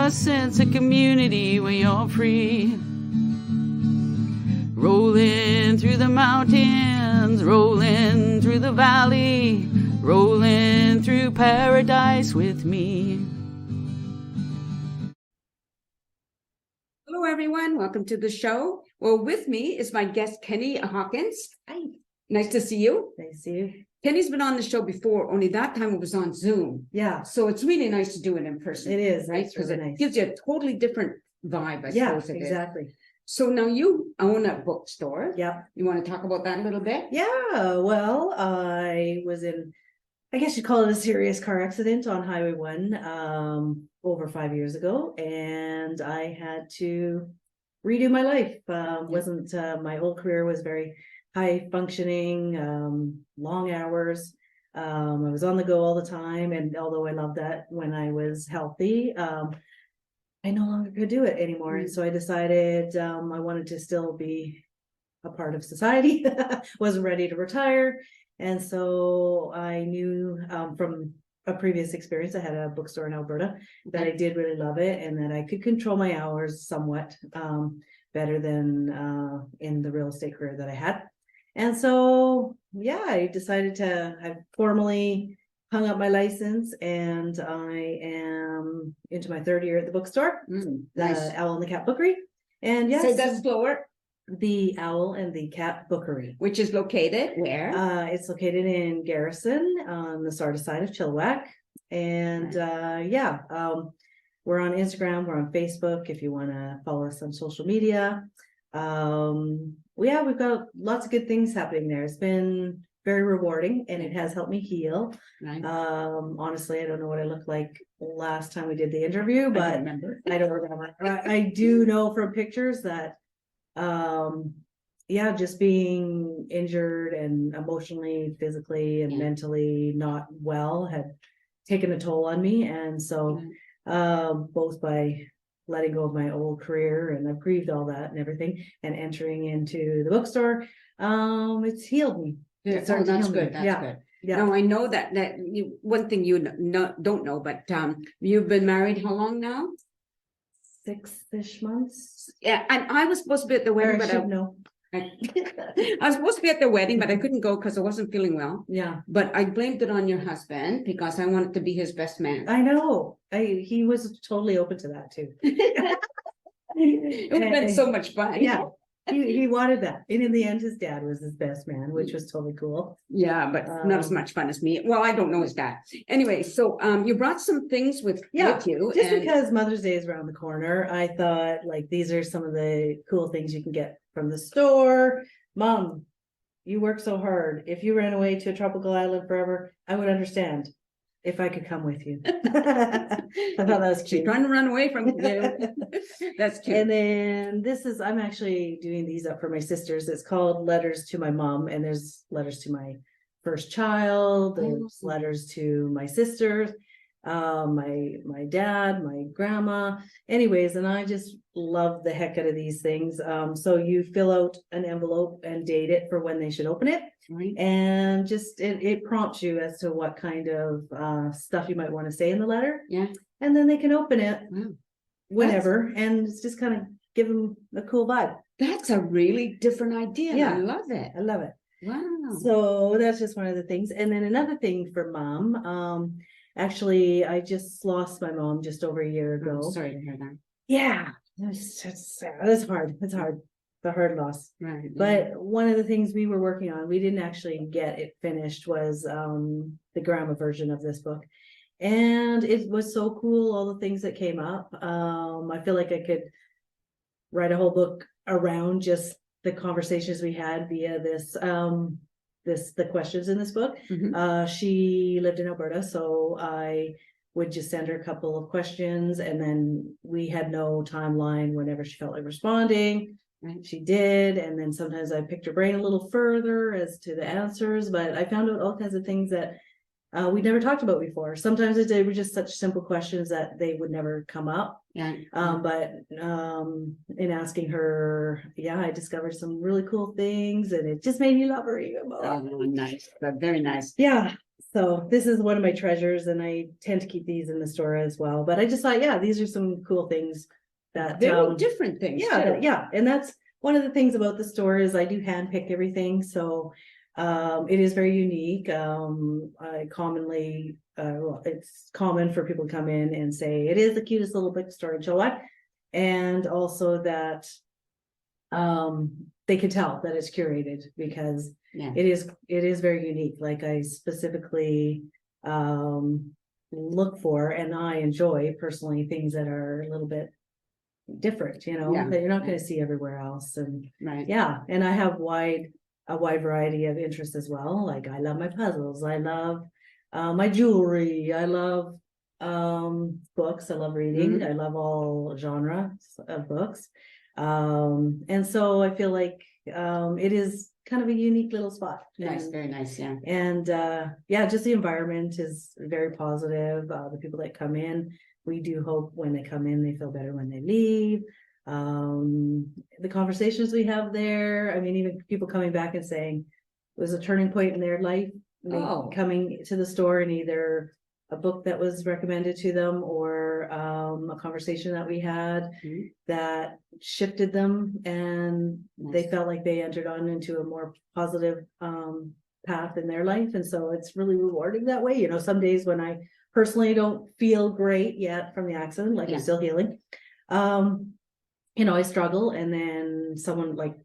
a sense of community when you're free. Rolling through the mountains, rolling through the valley, rolling through paradise with me. Hello, everyone. Welcome to the show. Well, with me is my guest, Kenny Hawkins. Hi. Nice to see you. Nice to see you. Kenny's been on the show before, only that time it was on Zoom. Yeah. So it's really nice to do it in person. It is, right? Because it gives you a totally different vibe, I suppose it is. Exactly. So now you own a bookstore. Yeah. You want to talk about that a little bit? Yeah. Well, I was in, I guess you'd call it a serious car accident on Highway 1 over 5 years ago. And I had to redo my life. Wasn't my whole career was very high functioning, long hours. I was on the go all the time. And although I loved that when I was healthy, I no longer could do it anymore. And so I decided I wanted to still be a part of society, wasn't ready to retire. And so I knew from a previous experience, I had a bookstore in Alberta, that I did really love it and that I could control my hours somewhat better than in the real estate career that I had. And so, yeah, I decided I formally hung up my license and I am into my third year at the bookstore, Nice. Owl and the Cat Bookery. And yes, Say that slower. the Owl and the Cat Bookery. Which is located where? It's located in Garrison on the Sarda side of Chilliwack. And we're on Instagram, we're on Facebook if you want to follow us on social media. We've got lots of good things happening there. It's been very rewarding and it has helped me heal. Nice. Honestly, I don't know what I looked like last time we did the interview, but I don't remember. I do know from pictures that just being injured and emotionally, physically, and mentally not well had taken a toll on me. And so both by letting go of my old career, and I've grieved all that and everything, and entering into the bookstore, it's healed me. Yeah, that's good. That's good. Yeah. Now I know that one thing you don't know, but you've been married how long now? 6-ish months. Yeah, and I was supposed to be at the wedding, but I was supposed to be at the wedding, but I couldn't go because I wasn't feeling well. Yeah. But I blamed it on your husband because I wanted to be his best man. I know. He was totally open to that too. It would have been so much fun. Yeah. He wanted that. And in the end, his dad was his best man, which was totally cool. Yeah, but not as much fun as me. Well, I don't know his dad. Anyway, so you brought some things with you. Just because Mother's Day is around the corner, I thought these are some of the cool things you can get from the store. Mom, you work so hard. If you ran away to a tropical island forever, I would understand if I could come with you. I thought that was cute. She's trying to run away from you. That's cute. And then I'm actually doing these up for my sisters. It's called Letters to My Mom. And there's letters to my first child. There's letters to my sisters, my dad, my grandma. Anyways, and I just love the heck out of these things. So you fill out an envelope and date it for when they should open it. Right. And just it prompts you as to what kind of stuff you might want to say in the letter. Yeah. And then they can open it whenever. And it's just kind of give them a cool vibe. That's a really different idea. Yeah. I love it. I love it. Wow. So that's just one of the things. And then another thing for Mom, actually, I just lost my mom just over a year ago. I'm sorry to hear that. Yeah. It's hard. It's hard. The hard loss. Right. But one of the things we were working on, we didn't actually get it finished, was the grandma version of this book. And it was so cool, all the things that came up. I feel like I could write a whole book around just the conversations we had via the questions in this book. She lived in Alberta, so I would just send her a couple of questions, and then we had no timeline whenever she felt like responding. Right. She did, and then sometimes I picked her brain a little further as to the answers, but I found out all kinds of things that we never talked about before. Sometimes they were just such simple questions that they would never come up. Yeah. But in asking her, I discovered some really cool things, and it just made me love her even more. Oh, nice. Very nice. Yeah. So this is one of my treasures, and I tend to keep these in the store as well. But I just thought, yeah, these are some cool things that Very different things. yeah, too. yeah. And that's one of the things about the store is I do handpick everything. So it is very unique. I commonly well, it's common for people to come in and say it is the cutest little bookstore in Chilliwack. And also that they could tell that it's curated because Yeah. it is very unique. Like I specifically look for, and I enjoy personally, things that are a little bit different, you know, Yeah. that you're not going to see everywhere else. And Right. yeah, and I have a wide variety of interests as well. Like I love my puzzles, I love my jewelry, I love books, I love reading, I love all genres of books. And so I feel like it is kind of a unique little spot. Nice, very nice, yeah. And yeah, just the environment is very positive. The people that come in, we do hope when they come in, they feel better when they leave. The conversations we have there, I mean, even people coming back and saying it was a turning point in their life, coming to the store and either a book that was recommended to them or a conversation that we had that shifted them, and they felt like they entered on into a more positive path in their life. And so it's really rewarding that way. You know, some days when I personally don't feel great yet from the accident, like I'm still healing, you know, I struggle, and then someone like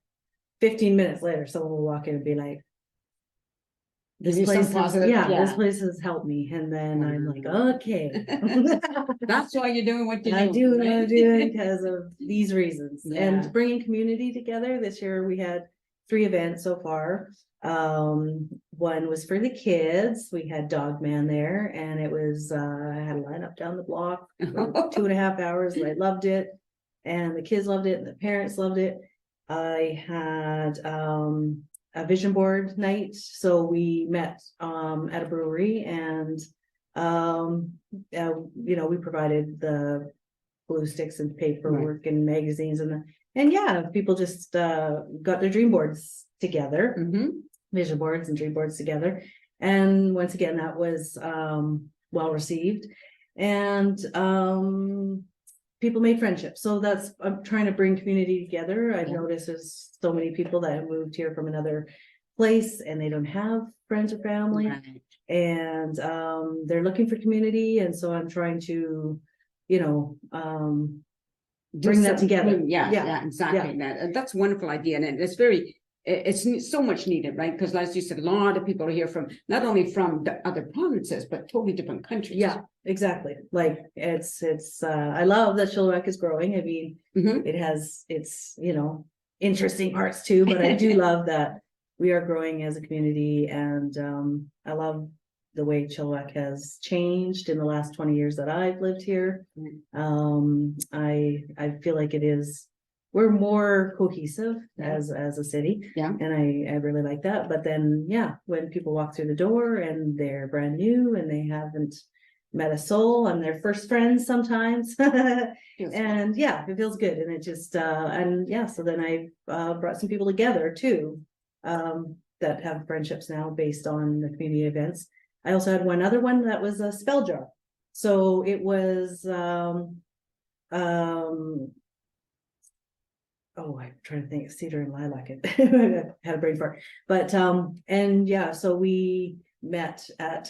15 minutes later, someone will walk in and be like, this place has helped me. And then I'm like, okay. That's why you're doing what you're doing. I do what I'm doing because of these reasons. And bringing community together. This year we had 3 events so far. One was for the kids. We had Dog Man there, and it was I had a lineup down the block for 2.5 hours, and I loved it. And the kids loved it, and the parents loved it. I had a vision board night. So we met at a brewery, and you know, we provided the glue sticks and paperwork and magazines, and yeah, people just got their dream boards together, vision boards and dream boards together. And once again, that was well received, and people made friendships. So that's, I'm trying to bring community together. I've noticed there's so many people that have moved here from another place and they don't have friends or family, and they're looking for community. And so I'm trying to, you know, bring that together. Yeah, exactly. That's a wonderful idea. And it's it's so much needed, right? Because as you said, a lot of people are here from not only from the other provinces, but totally different countries. Yeah, exactly. Like it's I love that Chilliwack is growing. I mean, it has its, you know, interesting parts too, but I do love that we are growing as a community. And I love the way Chilliwack has changed in the last 20 years that I've lived here. I feel like we're more cohesive as a city. And I really like that. But then, yeah, when people walk through the door and they're brand new and they haven't met a soul, I'm their first friends sometimes. And yeah, it feels good. And it just, and yeah, so then I brought some people together too, that have friendships now based on the community events. I also had one other one that was a spell jar. So it was, oh, I'm trying to think, cedar and lilac. I had a brain fart. But and yeah, so we met at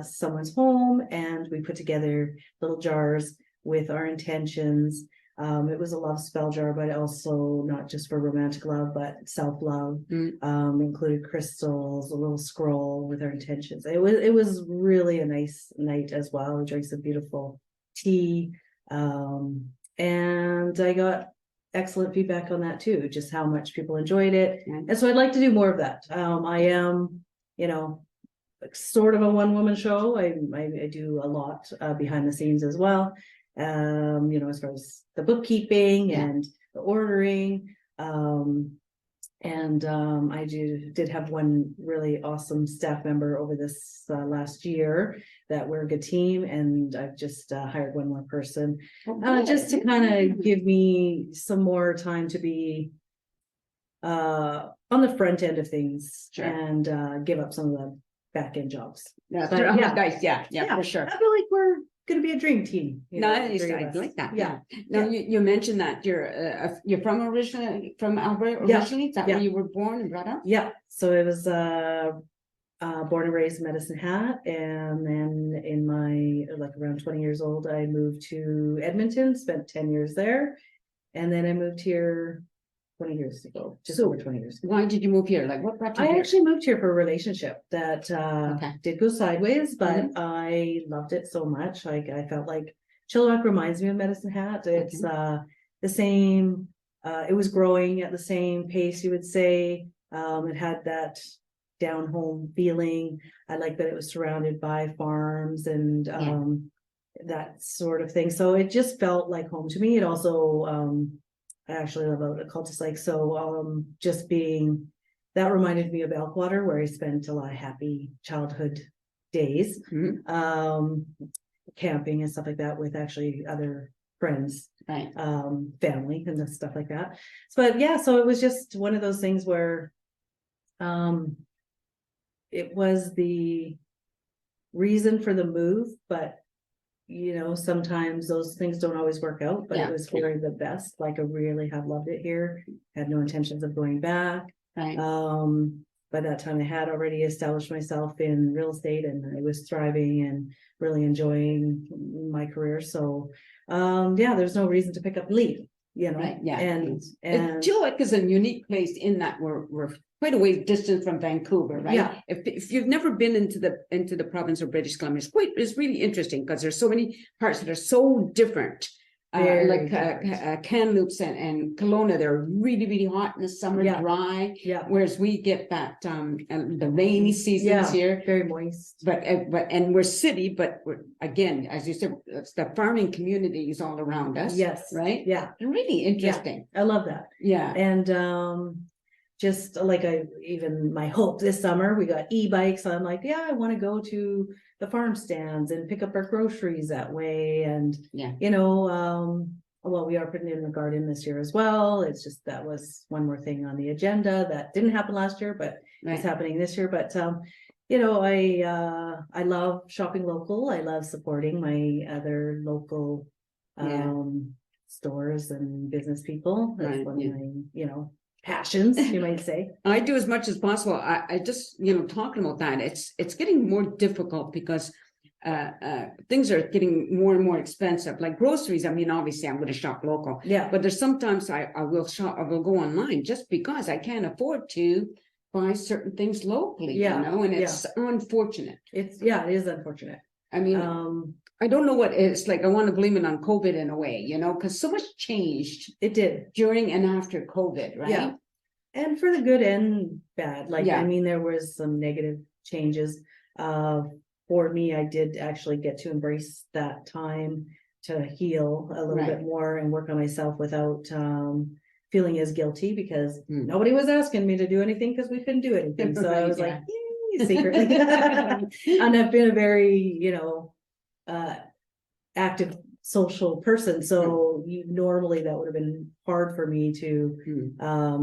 someone's home and we put together little jars with our intentions. It was a love spell jar, but also not just for romantic love, but self-love. Included crystals, a little scroll with our intentions. It was really a nice night as well. We drank some beautiful tea. And I got excellent feedback on that too, just how much people enjoyed it. And so I'd like to do more of that. I am, you know, sort of a one-woman show. I do a lot behind the scenes as well. You know, as far as the bookkeeping and the ordering. I did have one really awesome staff member over this last year that we're a good team, and I've just hired one more person just to kind of give me some more time to be on the front end of things and give up some of the back end jobs. Yeah, But sure. yeah. Nice. Yeah, for sure. I feel like we're going to be a dream team. You know, Nice, the three I of us. like that. Yeah. Now Yeah. you mentioned that you're from Alberta Yeah. originally. Is that Yeah. where you were born and brought up? Yeah. So it was born and raised in Medicine Hat, and then in my like around 20 years old, I moved to Edmonton, spent 10 years there, and then I moved here 20 years ago, just So, over 20 years ago. Why did you move here? Like what brought you I here? actually moved here for a relationship that Okay. did go sideways, but Mhm. I loved it so much. Like I felt like Chilliwack reminds me of Medicine Hat. It's the same. It was growing at the same pace, you would say. It had that down home feeling. I like that it was surrounded by farms and that sort of thing. So it just felt like home to me. It also I actually live out a cul-de-sac, so just being that reminded me of Elkwater, where I spent a lot of happy childhood days, camping and stuff like that with actually other friends, Right. family and stuff like that. But yeah, so it was just one of those things where it was the reason for the move, but you know, sometimes those things don't always work out, but it was for the best. Like I really have loved it here. Had no intentions of going back. Right. By that time I had already established myself in real estate, and I was thriving and really enjoying my career. So yeah, there's no reason to pick up and leave, you know. Right. Yeah. And Chilliwack is a unique place in that we're quite a ways distant from Vancouver, right? Yeah. If you've never been into the province of British Columbia, it's really interesting because there's so many parts that are so different. Like Kamloops and Kelowna, they're really, really hot in the summer, dry. Yeah. Whereas we get that the rainy seasons here, very moist. But we're city, but we're, again, as you said, it's the farming communities all around us. Yes. Right. Yeah. Really interesting. I love that. Yeah. And just like even my hope this summer, we got e-bikes. I'm like, yeah, I want to go to the farm stands and pick up our groceries that way. And, you know, well, we are putting in the garden this year as well. It's just, that was one more thing on the agenda that didn't happen last year, but it's happening this year. But, you know, I love shopping local. I love supporting my other local, stores and business people. That's one of my, you know, passions, you might say. I do as much as possible. I just, you know, talking about that, it's getting more difficult because things are getting more and more expensive. Like groceries, I mean, obviously I'm going to shop local. Yeah. But there's sometimes I will go online just because I can't afford to buy certain things locally, you know, and it's unfortunate. It is unfortunate. I mean, I don't know what it's like. I want to blame it on COVID in a way, you know, because so much changed. It did during and after COVID, right? Yeah. And for the good and bad. Like, I mean, there was some negative changes. For me, I did actually get to embrace that time to heal a little bit more and work on myself without feeling as guilty, because nobody was asking me to do anything because we couldn't do anything. So I was like, yay, secretly. And I've been a very, you know, active social person, so normally that would have been hard for me to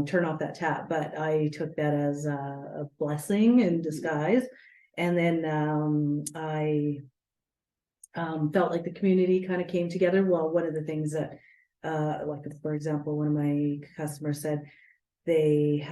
turn off that tap, but I took that as a blessing in disguise. And then I felt like the community kind of came together. Well, one of the things that like, for example, one of my customers said they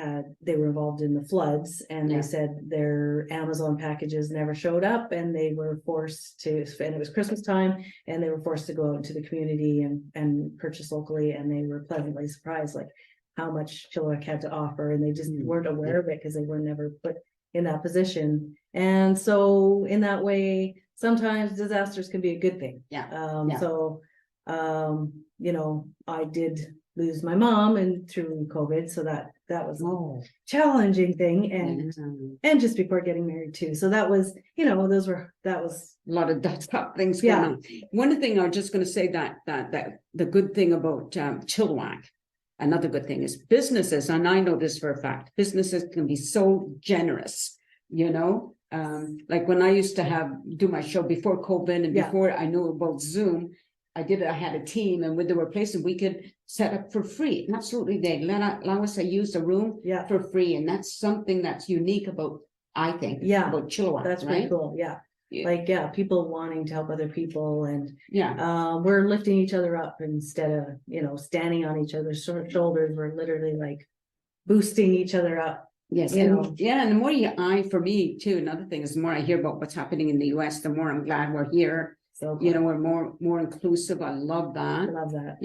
were involved in the floods, and they said their Amazon packages never showed up, and they were forced to, and it was Christmas time, and they were forced to go out into the community and purchase locally, and they were pleasantly surprised like how much Chilliwack had to offer, and they just weren't aware of it because they were never put in that position. And so in that way, sometimes disasters can be a good thing. So you know, I did lose my mom and through COVID, so that was a challenging thing, and just before getting married too. So that was, you know, that was a lot of top things going on. One thing I was just going to say that the good thing about Chilliwack, another good thing is businesses, and I know this for a fact, businesses can be so generous, you know. Like when I used to do my show before COVID and before I knew about Zoom, I had a team, and when there were places we could set up for free. And absolutely, they allow us to use the room for free. And that's something that's unique about I think, Yeah, about Chilliwack, that's right? pretty cool. Yeah. Like, yeah, people wanting to help other people, and we're lifting each other up instead of, standing on each other's shoulders. We're literally like boosting each other up. Yes, and the more for me too, another thing is the more I hear about what's happening in the US, the more I'm glad we're here. So we're more inclusive. I love that. I love that.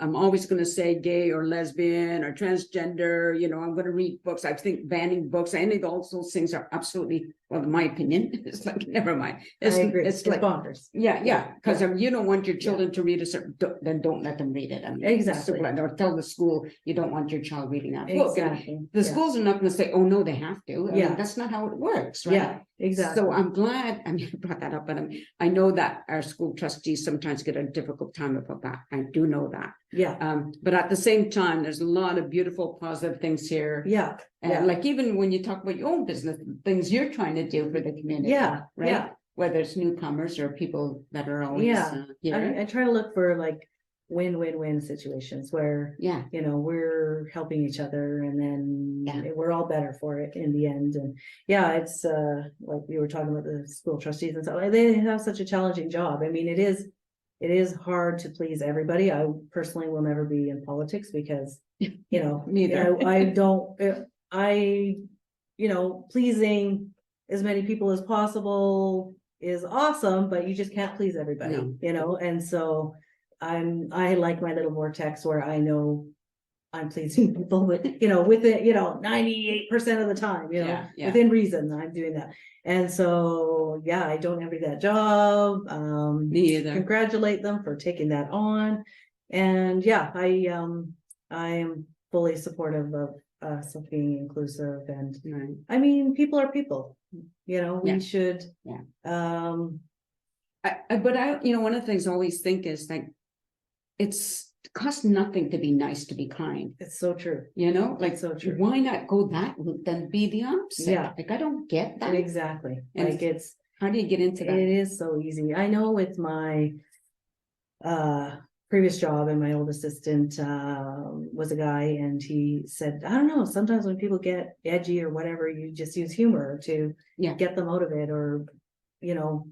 I'm always going to say gay or lesbian or transgender. I'm going to read books. I think banning books, any of those things are absolutely, well, in my opinion, it's like, never mind. I agree. It's like bonkers. Yeah. Because you don't want your children to read a certain, then don't let them read it. I mean, exactly. Or tell the school you don't want your child reading that book. Exactly. The schools are not going to say, oh no, they have to. I mean, that's not how it works, right? Yeah, exactly. So I'm glad, I mean, I brought that up, but I know that our school trustees sometimes get a difficult time about that. I do know that. Yeah. But at the same time, there's a lot of beautiful, positive things here. Yeah. And like, even when you talk about your own business, things you're trying to do for the community. Yeah. Right. Yeah. Whether it's newcomers or people that are always here. I try to look for like win-win-win situations where we're helping each other, and then we're all better for it in the end. And it's like we were talking about the school trustees and stuff. They have such a challenging job. I mean, it is hard to please everybody. I personally will never be in politics because neither. Pleasing as many people as possible is awesome, but you just can't please everybody. And so I like my little vortex where I know I'm pleasing people, but with it, 98% of the time, within reason, I'm doing that. And so I don't envy that job. Me either. Congratulate them for taking that on. And I am fully supportive of us being inclusive. And I mean, people are people, we should but one of the things I always think is like, it costs nothing to be nice, to be kind. It's so true. Like, so true. Why not go that route, then be the opposite? Yeah. Like, I don't get that. Exactly. And like how do you get into that? It is so easy. I know with my previous job, and my old assistant was a guy, and he said, I don't know, sometimes when people get edgy or whatever, you just use humor to get them out of it, or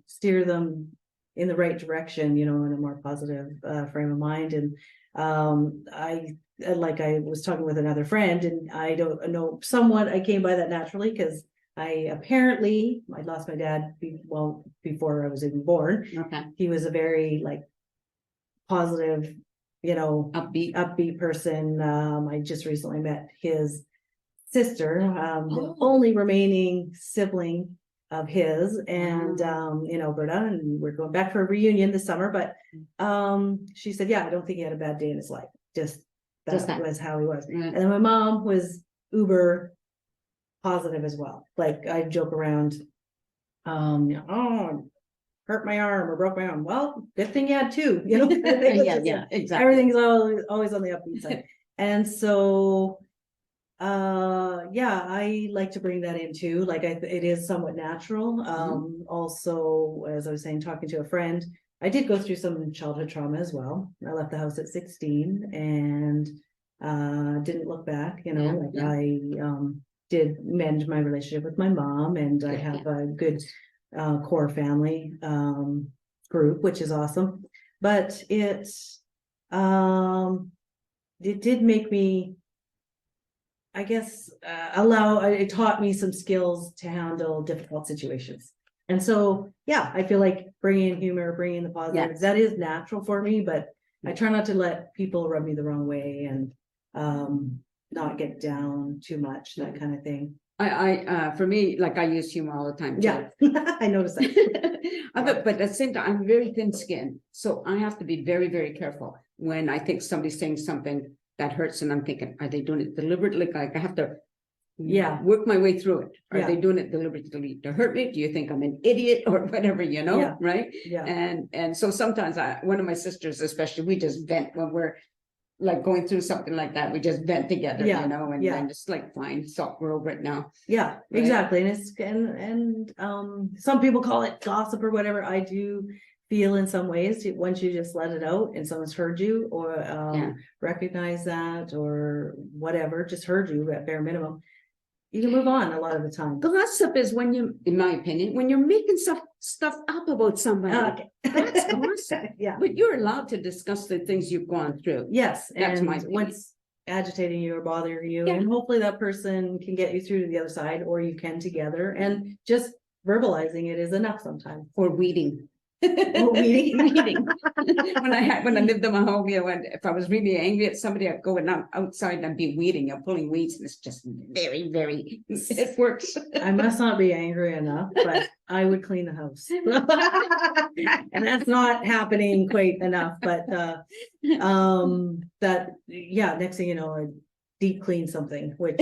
steer them in the right direction, in a more positive frame of mind. And I was talking with another friend, and I don't know, somewhat I came by that naturally, because I lost my dad before I was even born. Okay. He was a very positive, upbeat person. I just recently met his sister, the only remaining sibling of his, and in Alberta, and we're going back for a reunion this summer. But she said, I don't think he had a bad day in his life. Just that was how he was. And then my mom was uber positive as well. Like, I joke around, hurt my arm or broke my arm. Well, good thing you had two, exactly. Everything's always on the upbeat side. And so I like to bring that in too. Like, it is somewhat natural. Also, as I was saying, talking to a friend, I did go through some childhood trauma as well. I left the house at 16 and didn't look back. I did mend my relationship with my mom, and I have a good core family group, which is awesome. But it did make me, I guess, it taught me some skills to handle difficult situations. And so, I feel like bringing in humor, bringing in the positives, that is natural for me, but I try not to let people rub me the wrong way, and not get down too much, that kind of thing. For me, like, I use humor all the time too. Yeah, I noticed that. But at the same time, I'm very thin-skinned, so I have to be very, very careful when I think somebody's saying something that hurts, and I'm thinking, are they doing it deliberately? Like, I have to work my way through it. Are they doing it deliberately to hurt me? Do you think I'm an idiot or whatever, right? And so sometimes one of my sisters especially, we just vent when we're like going through something like that. We just vent together, and then just like, fine, so we're over it now. Yeah, right? Exactly. And it's and some people call it gossip or whatever. I do feel in some ways, once you just let it out and someone's heard you, or recognize that, or whatever, just heard you at bare minimum, you can move on a lot of the time. Gossip is when you, in my opinion, when you're making stuff up about somebody. Okay. That's gossip. Yeah. But you're allowed to discuss the things you've gone through. Yes, That's and my opinion. what's agitating you or bothering you, Yeah. and hopefully that person can get you through to the other side, or you can together, and just verbalizing it is enough sometimes. Or weeding. Or weeding. Weeding. When I lived in my home, you know, and if I was really angry at somebody, I'd go outside and I'd be weeding, I'm pulling weeds, and it's just very, very, it works. I must not be angry enough, but I would clean the house. And that's not happening quite enough, but next thing you know, I deep clean something, which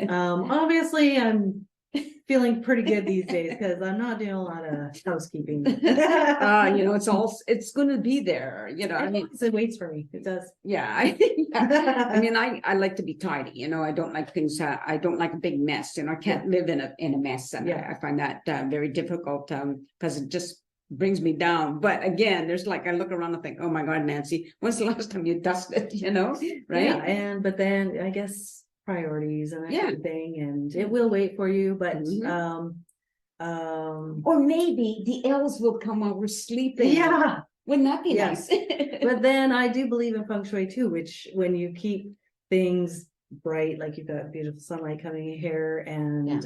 obviously I'm feeling pretty good these days because I'm not doing a lot of housekeeping. You know, it's gonna be there, you know, I mean, It waits for me. It does. yeah, I mean, I like to be tidy, you know, I don't like things, I don't like a big mess, you know, I can't live in a mess, and Yeah. I find that very difficult, because it just brings me down. But again, there's like, I look around and think, oh my God, Nancy, when's the last time you dusted, you know, right? Yeah, but then I guess priorities and that Yeah. kind of thing, and it will wait for you, but Mhm. Or maybe the elves will come while we're sleeping. yeah. Wouldn't that be Yes. nice? But then I do believe in feng shui too, which when you keep things bright, like you've got beautiful sunlight coming in here, and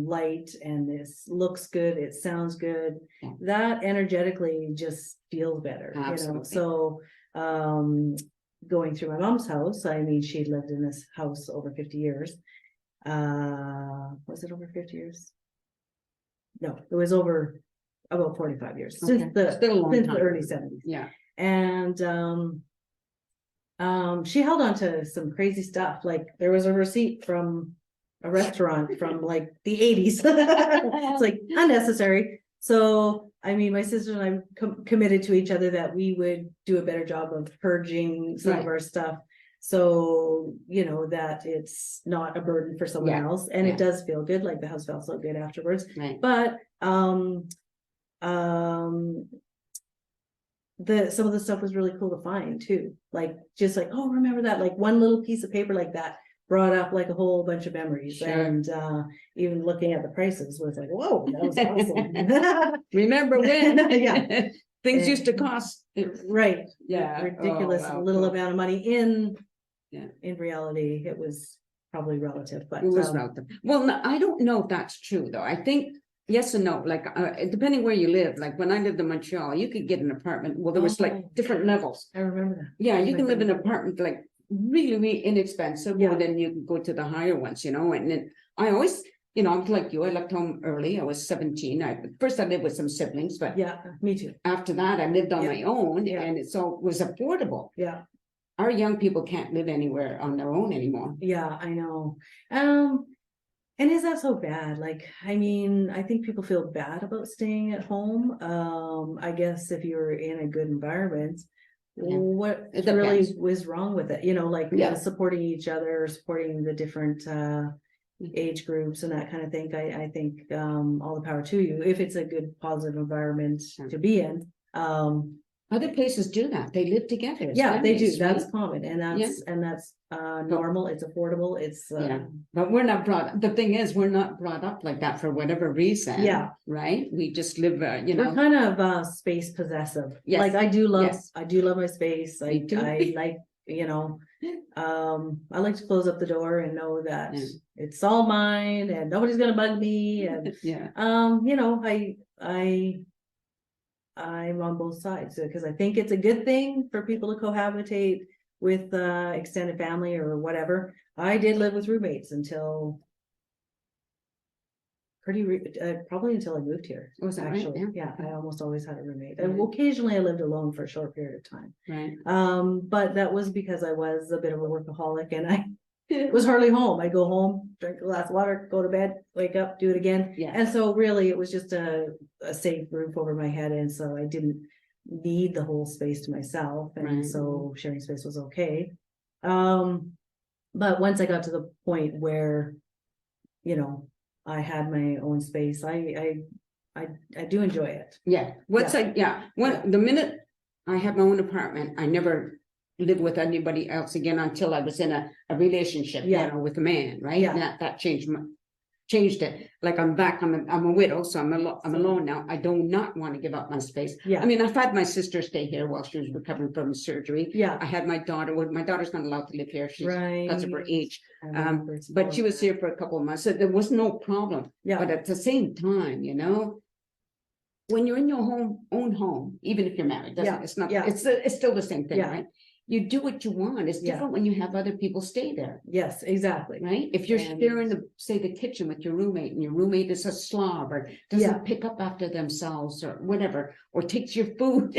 light, and this looks good, it sounds good, Yeah. that energetically just feels better, you know. Absolutely. So going through my mom's house, I mean, she lived in this house over 50 years. Was it over 50 years? No, it was over about 45 years, Okay. since the Still a long since time. the early 70s. Yeah. And she held on to some crazy stuff. Like there was a receipt from a restaurant from like the 80s. It's like unnecessary. So I mean, my sister and I committed to each other that we would do a better job of purging some of Right. our stuff, so you know that it's not a burden for someone Yeah. else, and Yeah. it does feel good. Like the house felt so good afterwards. Right. But some of the stuff was really cool to find too. Like just like, oh, remember that? Like one little piece of paper like that brought up like a whole bunch of memories. Sure. And even looking at the prices was like, whoa, that was awesome. Remember when? Yeah. Things used to cost. Right. Yeah. Ridiculous Oh, wow. little amount of money. Yeah. In reality, it was probably relative, but It was relative. Well, no, I don't know if that's true though. I think yes and no. Like depending where you live. Like when I lived in Montreal, you could get an apartment. Well, there was like different levels. I remember that. Yeah, you can live in an apartment like really, really inexpensive. Yeah. But then you can go to the higher ones, you know. And then I always, you know, I'm like you. I left home early. I was 17. First I lived with some siblings, but Yeah, me too. after that I lived on Yeah. my own, Yeah. and it was affordable. Yeah. Our young people can't live anywhere on their own anymore. Yeah, I know. And is that so bad? Like, I mean, I think people feel bad about staying at home. I guess if you're in a good environment, Yeah. what It really depends. was wrong with it? You know, like Yeah. supporting each other, supporting the different age groups and that kind of thing. I think all the power to you if it's a good positive environment Sure. to be in. Other places do that. They live together. as Yeah, they do. families, That's right? common, and that's normal. It's affordable. It's Yeah. But we're not the thing is, we're not brought up like that for whatever reason. Yeah. Right? We just live, you we're know. kind of space possessive. Yes. Like I do love Yes. my space. Me too. I like, you know, I like to close up the door and know that Yeah. it's all mine and nobody's gonna bug me. And Yeah. you know, I'm on both sides because I think it's a good thing for people to cohabitate with extended family or whatever. I did live with roommates until probably until I moved here. Was that right? Actually, Yeah. yeah, I almost always had a roommate. Right. And occasionally I lived alone for a short period of time. Right. But that was because I was a bit of a workaholic and I was hardly home. I'd go home, drink a glass of water, go to bed, wake up, do it again. Yeah. And so really it was just a safe roof over my head. And so I didn't need the whole space to myself. And Right. so sharing space was okay. But once I got to the point where, you know, I had my own space, I do enjoy it. Yeah. The minute I had my own apartment, I never live with anybody else again until I was in a relationship, Yeah. you know, with a man, right? Yeah. And that changed it. Like I'm back, I'm a widow, so I'm alone now. I do not want to give up my space. Yeah. I mean, I've had my sister stay here while she was recovering from surgery. Yeah. I had my daughter. Well, my daughter's not allowed to live here. She's because of her Right. age. I remember But she was that. here for a couple of months, so there was no problem. Yeah. But at the same time, you know, when you're in your own home, even if you're married, Yeah. it's not. Yeah. It's still the same thing, Yeah. right? You do what you want. It's Yeah. different when you have other people stay there. Yes, exactly. Right? If you're And- sharing the kitchen with your roommate and your roommate is a slob or doesn't Yeah. pick up after themselves or whatever, or takes your food,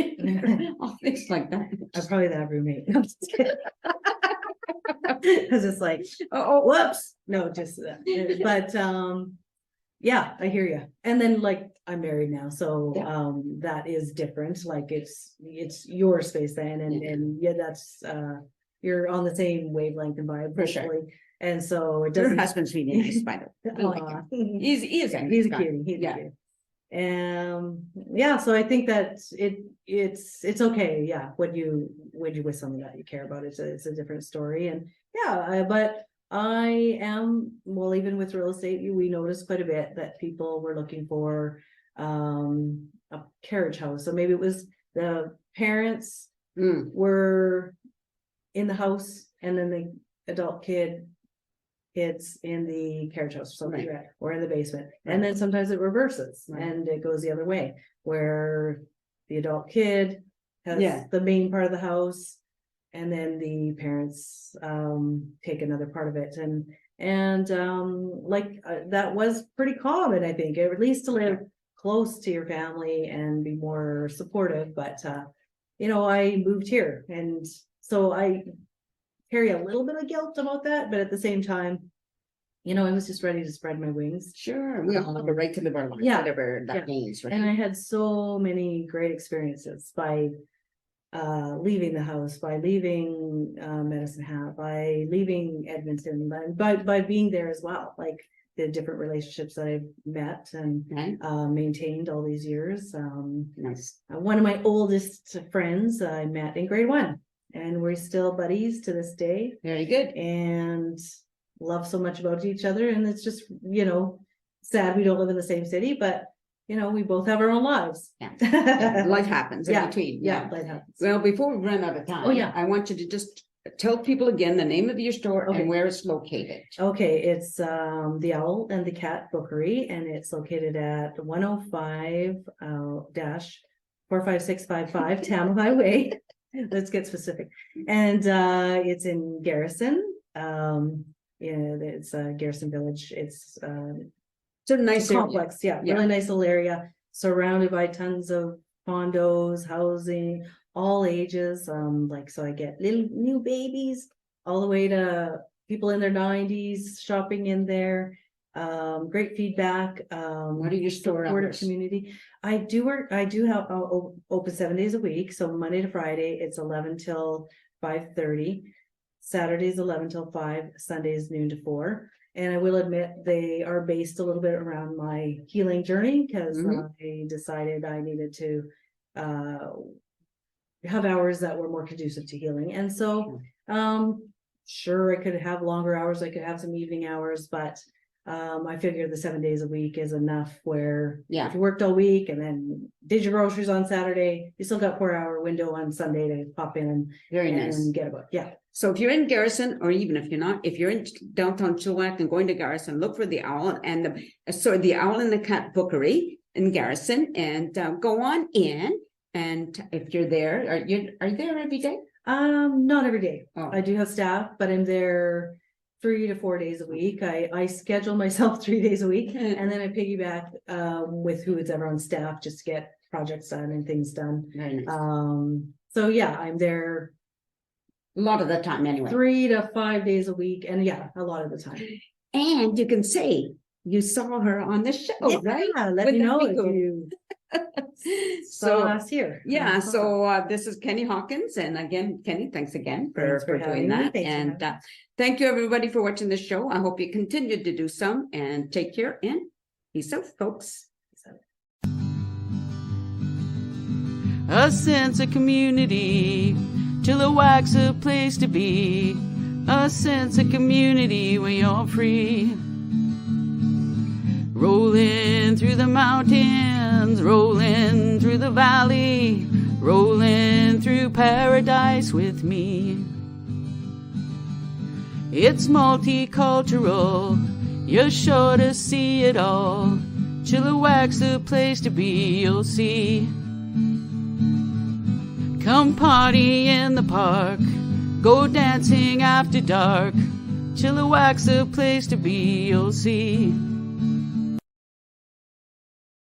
all things like that. I'm probably that roommate. No, I'm just kidding. Cause it's like, oh, whoops. No, just that. But, yeah, I hear you. And then like, I'm married now, so, Yeah. that is different. Like it's your space then. And yeah, that's, you're on the same wavelength and vibe. For sure. hopefully. And so it Your doesn't. husband's really nice, by the way. I like him. Aw. He's a He's a guy. cutie. He's Yeah. a cutie. Yeah, so I think that it's okay. Yeah, when you with something that you care about, it's a different story. And yeah, but I am, well, even with real estate, we noticed quite a bit that people were looking for a carriage house. So maybe it was the parents Mm, were in the house and then the adult kids in the carriage house or something, Right. or in the basement. Right. And then sometimes it reverses Right. and it goes the other way, where the adult kid has Yeah. the main part of the house and then the parents take another part of it. And that was pretty common, I think, at least to live close to your family and be more supportive. But I moved here, and so I carry a little bit of guilt about that, but at the same time, I was just ready to spread my wings. sure. We all have a right to live our life, Yeah. whatever that Yeah. means, right? And I had so many great experiences by leaving the house, by leaving Medicine Hat, by leaving Edmonton, by being there as well. Like the different relationships that I've met and Right? maintained all these years. Nice. One of my oldest friends I met in grade 1, and we're still buddies to this day, Very good. and love so much about each other. And it's just, sad we don't live in the same city, but we both have our own lives. Yeah. Life happens in Yeah. between. Yeah, life happens. Well, before we run out of time, Oh, yeah. I want you to just tell people again the name of your store Okay. and where it's located. Okay, it's the Owl and the Cat Bookery, and it's located at 105 dash 45655 Town Highway. Let's get specific. And it's in Garrison. It's Garrison Village. It's It's a nice area. complex, yeah, Yeah. really nice little area, surrounded by tons of condos, housing, all ages. So I get little new babies all the way to people in their 90s shopping in there. Great feedback. What are your store supportive hours? community. I do have open 7 days a week. So Monday to Friday, it's 11 till 5:30. Saturdays 11 till 5, Sundays noon to 4. And I will admit they are based a little bit around my healing journey, because Mhm. I decided I needed to have hours that were more conducive to healing. And so sure, I could have longer hours, I could have some evening hours, but I figure the 7 days a week is enough, where Yeah. if you worked all week and then did your groceries on Saturday, you still got 4-hour window on Sunday to pop in Very and nice. get a book. Yeah. So if you're in Garrison, or even if you're not, if you're in downtown Chilliwack and going to Garrison, look for the Owl and the Owl and the Cat Bookery in Garrison, and go on in. And if you're there, are you there every day? Not every day. Oh. I do have staff, but I'm there 3 to 4 days a week. I schedule myself 3 days a week, and then I piggyback with who is ever on staff, just to get projects done and things done. Very nice. So yeah, I'm there A lot of the time anyway. 3 to 5 days a week, and yeah, a lot of the time. And you can say you saw her on the show, right? Yeah, let Wouldn't me that know be if cool? you saw So last year. yeah, so this is Kenny Hawkins, and again, Kenny, thanks again Thanks for for having doing me. that. Thanks for And having me. thank you everybody for watching the show. I hope you continue to do some, and take care, and peace out, folks. A sense of community Chilliwack's a place to be, a sense of community when you're free. Rolling through the mountains, rolling through the valley, rolling through paradise with me. It's multicultural, you're sure to see it all. Chilliwack's the place to be, you'll see. Come party in the park, go dancing after dark. Chilliwack's the place to be, you'll see.